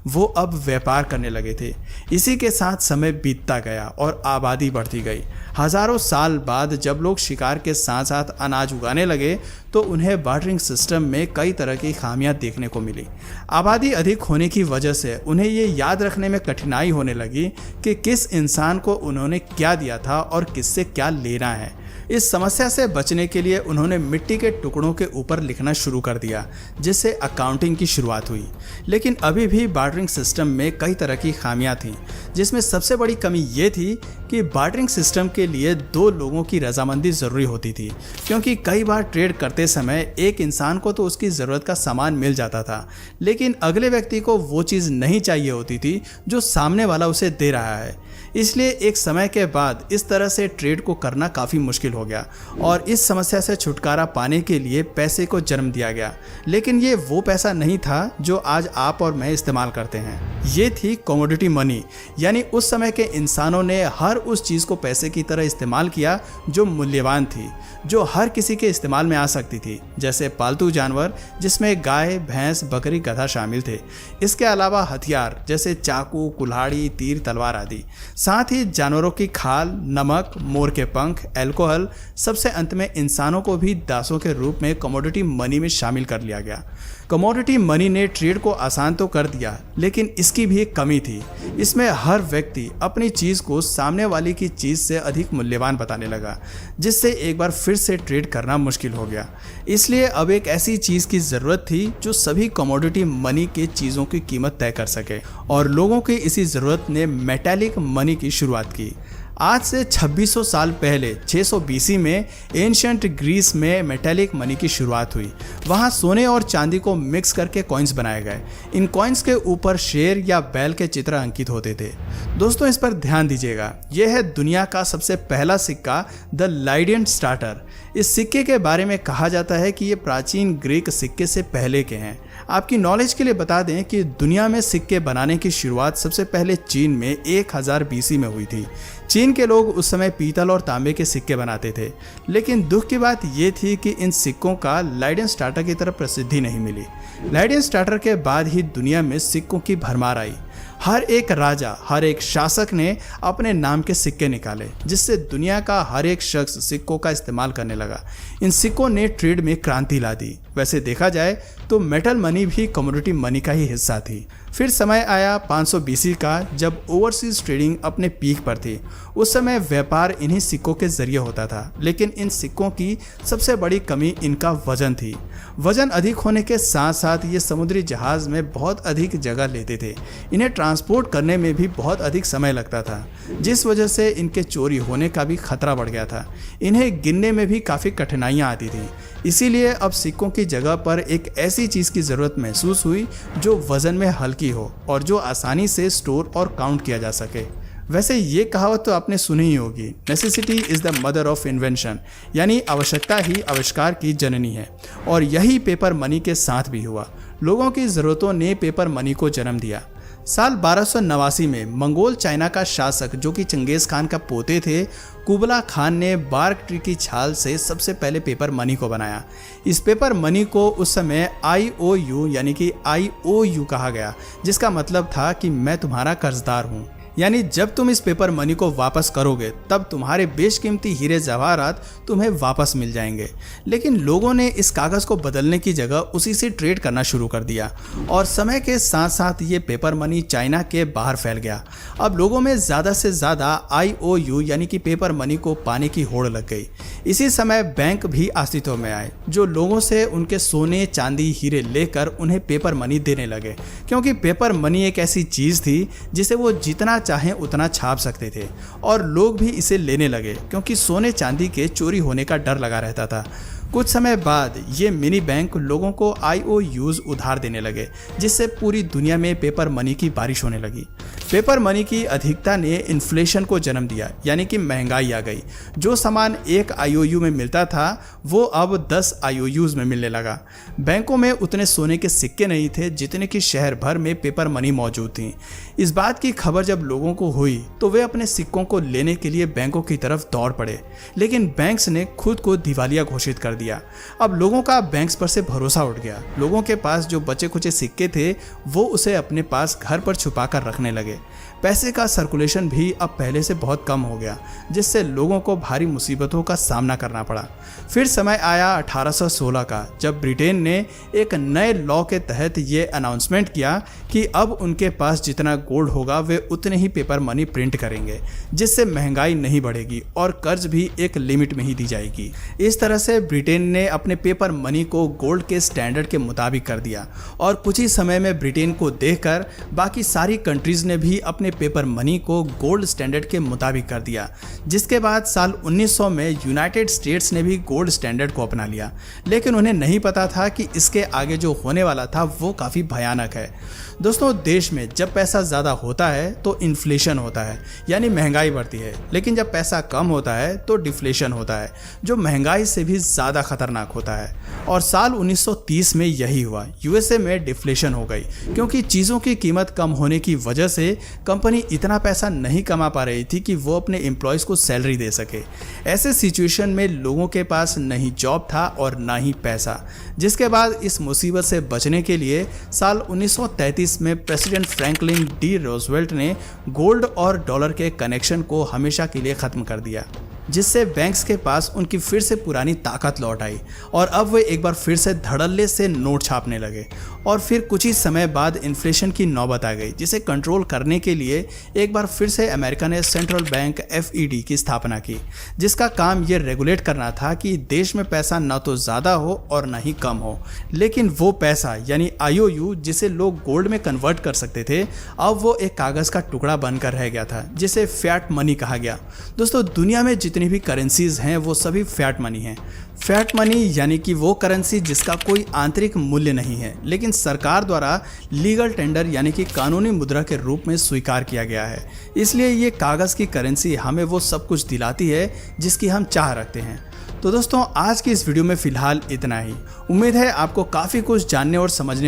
वो अब व्यापार करने लगे थे। इसी के साथ समय बीतता गया और आबादी बढ़ती गई। हजारों साल बाद जब लोग शिकार के साथ साथ अनाज उगाने लगे तो उन्हें बार्टरिंग सिस्टम में कई तरह की खामियां देखने को मिली। आबादी अधिक होने की वजह से उन्हें ये याद रखने में कठिनाई होने लगी कि किस इंसान को उन्होंने क्या दिया था और किससे क्या लेना है। इस समस्या से बचने के लिए उन्होंने मिट्टी के टुकड़ों के ऊपर लिखना शुरू कर दिया, जिससे अकाउंटिंग की शुरुआत हुई। लेकिन अभी भी बार्टरिंग सिस्टम में कई तरह की खामियां थीं, जिसमें सबसे बड़ी कमी ये थी कि बार्टरिंग सिस्टम के लिए दो लोगों की रजामंदी ज़रूरी होती थी, क्योंकि कई बार ट्रेड करते समय एक इंसान को तो उसकी ज़रूरत का सामान मिल जाता था, लेकिन अगले व्यक्ति को वो चीज़ नहीं चाहिए होती थी जो सामने वाला उसे दे रहा है। इसलिए एक समय के बाद इस तरह से ट्रेड को करना काफ़ी मुश्किल हो गया और इस समस्या से छुटकारा पाने के लिए पैसे को जन्म दिया गया। लेकिन ये वो पैसा नहीं था जो आज आप और मैं इस्तेमाल करते हैं। ये थी कमोडिटी मनी, यानी उस समय के इंसानों ने हर उस चीज़ को पैसे की तरह इस्तेमाल किया जो मूल्यवान थी, जो हर किसी के इस्तेमाल में आ सकती थी, जैसे पालतू जानवर जिसमें गाय, भैंस, बकरी, गधा शामिल थे। इसके अलावा हथियार जैसे चाकू, कुल्हाड़ी, तीर, तलवार आदि। साथ ही जानवरों की खाल, नमक, मोर के पंख, अल्कोहल, सबसे अंत में इंसानों को भी दासों के रूप में कमोडिटी मनी में शामिल कर लिया गया। कमोडिटी मनी ने ट्रेड को आसान तो कर दिया, लेकिन इसकी भी एक कमी थी। इसमें हर व्यक्ति अपनी चीज़ को सामने वाले की चीज़ से अधिक मूल्यवान बताने लगा, जिससे एक बार फिर से ट्रेड करना मुश्किल हो गया। इसलिए अब एक ऐसी चीज़ की ज़रूरत थी जो सभी कमोडिटी मनी के चीज़ों की कीमत तय कर सके, और लोगों की इसी ज़रूरत ने मेटालिक मनी की शुरुआत की। आज से 2600 साल पहले 600 बीसी में एंशिएंट ग्रीस में मेटालिक मनी की शुरुआत हुई। वहाँ सोने और चांदी को मिक्स करके कॉइन्स बनाए गए। इन कॉइन्स के ऊपर शेर या बैल के चित्र अंकित होते थे। दोस्तों, इस पर ध्यान दीजिएगा, यह है दुनिया का सबसे पहला सिक्का, द लाइडियन स्टार्टर। इस सिक्के के बारे में कहा जाता है कि ये प्राचीन ग्रीक सिक्के से पहले के हैं। आपकी नॉलेज के लिए बता दें कि दुनिया में सिक्के बनाने की शुरुआत सबसे पहले चीन में 1000 बीसी में हुई थी। चीन के लोग उस समय पीतल और तांबे के सिक्के बनाते थे, लेकिन दुख की बात यह थी कि इन सिक्कों का लाइडेन स्टार्टर की तरह प्रसिद्धि नहीं मिली। लाइडेन स्टार्टर के बाद ही दुनिया में सिक्कों की भरमार आई। हर एक राजा, हर एक शासक ने अपने नाम के सिक्के निकाले, जिससे दुनिया का हर एक शख्स सिक्कों का इस्तेमाल करने लगा। इन सिक्कों ने ट्रेड में क्रांति ला दी। वैसे देखा जाए तो मेटल मनी भी कमोडिटी मनी का ही हिस्सा थी। फिर समय आया 500 बीसी का, जब ओवरसीज ट्रेडिंग अपने पीक पर थी। उस समय व्यापार इन्हीं सिक्कों के जरिए होता था, लेकिन इन सिक्कों की सबसे बड़ी कमी इनका वजन थी। वजन अधिक होने के साथ साथ ये समुद्री जहाज में बहुत अधिक जगह लेते थे। इन्हें ट्रांसपोर्ट करने में भी बहुत अधिक समय लगता था, जिस वजह से इनके चोरी होने का भी खतरा बढ़ गया था। इन्हें गिनने में भी काफ़ी कठिनाइयाँ आती थी। इसीलिए अब सिक्कों की जगह पर एक ऐसी चीज़ की ज़रूरत महसूस हुई जो वज़न में हल्की हो और जो आसानी से स्टोर और काउंट किया जा सके। वैसे ये कहावत तो आपने सुनी ही होगी, necessity is the mother of invention, यानी आवश्यकता ही आविष्कार की जननी है। और यही पेपर मनी के साथ भी हुआ। लोगों की ज़रूरतों ने पेपर मनी को जन्म दिया। साल 1289 में मंगोल चाइना का शासक, जो कि चंगेज़ खान का पोते थे, कुबला खान ने बार्क ट्री की छाल से सबसे पहले पेपर मनी को बनाया। इस पेपर मनी को उस समय IOU यानी कि IOU कहा गया, जिसका मतलब था कि मैं तुम्हारा कर्जदार हूँ। यानी जब तुम इस पेपर मनी को वापस करोगे तब तुम्हारे बेशकीमती हीरे जवाहरात तुम्हें वापस मिल जाएंगे। लेकिन लोगों ने इस कागज़ को बदलने की जगह उसी से ट्रेड करना शुरू कर दिया और समय के साथ साथ ये पेपर मनी चाइना के बाहर फैल गया। अब लोगों में ज़्यादा से ज़्यादा IOU यानी कि पेपर मनी को पाने की होड़ लग गई। इसी समय बैंक भी अस्तित्व में आए, जो लोगों से उनके सोने, चांदी, हीरे लेकर उन्हें पेपर मनी देने लगे, क्योंकि पेपर मनी एक ऐसी चीज़ थी जिसे वो जितना चाहें उतना छाप सकते थे। और लोग भी इसे लेने लगे, क्योंकि सोने चांदी के चोरी होने का डर लगा रहता था। कुछ समय बाद ये मिनी बैंक लोगों को IOUs उधार देने लगे, जिससे पूरी दुनिया में पेपर मनी की बारिश होने लगी। पेपर मनी की अधिकता ने इन्फ्लेशन को जन्म दिया, यानी कि महंगाई आ गई। जो सामान 1 IOU में मिलता था वो अब 10 IOUs में मिलने लगा। बैंकों में उतने सोने के सिक्के नहीं थे जितने कि शहर भर में पेपर मनी मौजूद थी। इस बात की खबर जब लोगों को हुई तो वे अपने सिक्कों को लेने के लिए बैंकों की तरफ दौड़ पड़े, लेकिन बैंक्स ने खुद को दिवालिया घोषित कर दिया। अब लोगों का बैंक्स पर से भरोसा उठ गया। लोगों के पास जो बचे कुचे सिक्के थे वो उसे अपने पास घर पर छुपा कर रखने लगे। पैसे का सर्कुलेशन भी अब पहले से बहुत कम हो गया, जिससे लोगों को भारी मुसीबतों का सामना करना पड़ा। फिर समय आया 1816 का, जब ब्रिटेन ने एक नए लॉ के तहत ये अनाउंसमेंट किया कि अब उनके पास जितना गोल्ड होगा वे उतने ही पेपर मनी प्रिंट करेंगे, जिससे महंगाई नहीं बढ़ेगी और कर्ज भी एक लिमिट में ही दी जाएगी। इस तरह से ब्रिटेन ने अपने पेपर मनी को गोल्ड के स्टैंडर्ड के मुताबिक कर दिया और कुछ ही समय में ब्रिटेन को देखकर बाकी सारी कंट्रीज ने भी अपने पेपर मनी को गोल्ड स्टैंडर्ड के मुताबिक कर दिया, जिसके बाद साल 1900 में यूनाइटेड स्टेट्स ने भी गोल्ड स्टैंडर्ड को अपना लिया। लेकिन उन्हें नहीं पता था कि इसके आगे जो होने वाला था वो काफ़ी भयानक है। दोस्तों, देश में जब पैसा ज़्यादा होता है तो इन्फ्लेशन होता है, यानी महंगाई बढ़ती है, लेकिन जब पैसा कम होता है तो डिफ्लेशन होता है, जो महंगाई से भी ज़्यादा खतरनाक होता है। और साल 1930 में यही हुआ। यूएसए में डिफ्लेशन हो गई क्योंकि चीज़ों की कीमत कम होने की वजह से कंपनी इतना पैसा नहीं कमा पा रही थी कि वो अपने एम्प्लॉयज़ को सैलरी दे सके। ऐसे सिचुएशन में लोगों के पास न ही जॉब था और ना ही पैसा, जिसके बाद इस मुसीबत से बचने के लिए साल 1933 में प्रेसिडेंट फ्रैंकलिन डी रूजवेल्ट ने गोल्ड और डॉलर के कनेक्शन को हमेशा के लिए ख़त्म कर दिया, जिससे बैंक्स के पास उनकी फिर से पुरानी ताकत लौट आई और अब वे एक बार फिर से धड़ल्ले से नोट छापने लगे। और फिर कुछ ही समय बाद इन्फ्लेशन की नौबत आ गई, जिसे कंट्रोल करने के लिए एक बार फिर से अमेरिका ने सेंट्रल बैंक FED की स्थापना की, जिसका काम ये रेगुलेट करना था कि देश में पैसा ना तो ज़्यादा हो और ना ही कम हो। लेकिन वो पैसा यानी IOU जिसे लोग गोल्ड में कन्वर्ट कर सकते थे, अब वो एक कागज़ का टुकड़ा बनकर रह गया था, जिसे फैट मनी कहा गया। दोस्तों, दुनिया में जितनी भी करेंसीज हैं वो सभी फैट मनी हैं। फैट मनी यानी कि वो करेंसी जिसका कोई आंतरिक मूल्य नहीं है, लेकिन सरकार द्वारा लीगल टेंडर यानी कि कानूनी मुद्रा के रूप में स्वीकार किया गया है। इसलिए ये कागज़ की करेंसी हमें वो सब कुछ दिलाती है जिसकी हम चाह रखते हैं। तो दोस्तों, आज की इस वीडियो में फ़िलहाल इतना ही। उम्मीद है आपको काफ़ी कुछ जानने और समझने